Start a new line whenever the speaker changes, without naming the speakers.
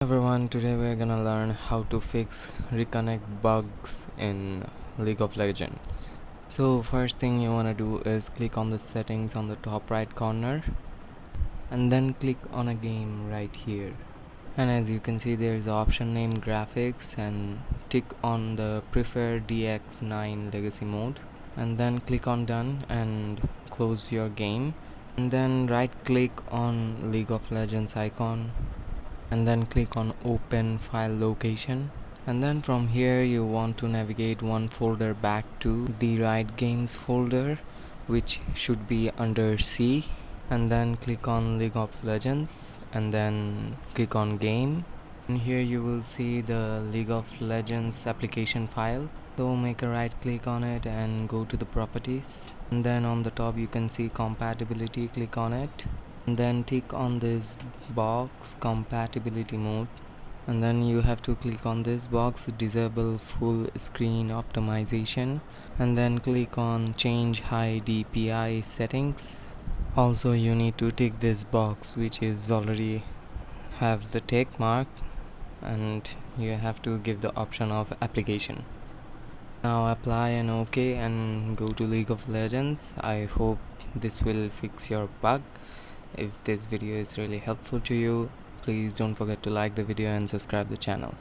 Everyone, today we're gonna learn how to fix reconnect bugs in League of Legends. So first thing you wanna do is click on the settings on the top right corner and then click on a game right here. And as you can see, there is an option named graphics, and tick on the prefer DX9 legacy mode and then click on done and close your game, and then right click on League of Legends icon and then click on open file location, and then from here you want to navigate one folder back to the Riot Games folder, which should be under C, and then click on League of Legends and then click on game, and here you will see the League of Legends application file. So make a right click on it and go to the properties, and then on the top you can see compatibility, click on it and then tick on this box compatibility mode, and then you have to click on this box disable full screen optimization, and then click on change high DPI settings. Also you need to tick this box which is already have the tick mark, and you have to give the option of application. Now apply and OK and go to League of Legends. I hope this will fix your bug. If this video is really helpful to you, please don't forget to like the video and subscribe the channel.